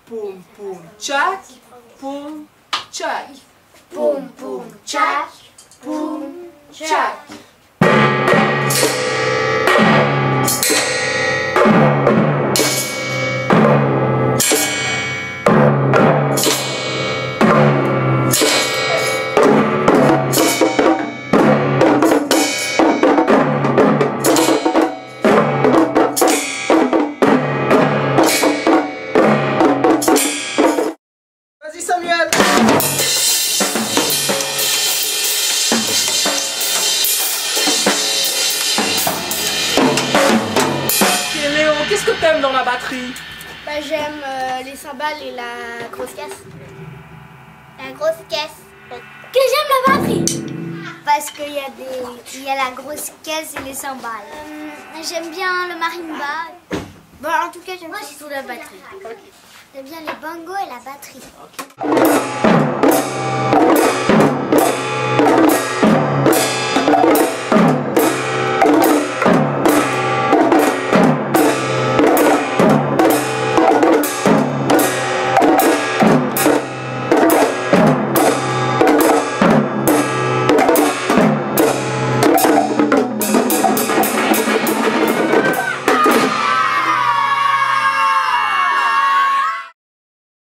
poum poum tchac, poum tchac. Poum poum tchac, poum tchac. Vas-y Samuel. Ok Léo, qu'est-ce que t'aimes dans la batterie? Bah, j'aime les cymbales et la grosse caisse. La grosse caisse. Que j'aime la batterie. Parce qu'il y a la grosse caisse et les cymbales. J'aime bien le marimba. Bon, en tout cas, j'aime surtout la batterie. J'aime bien les bongos et la batterie.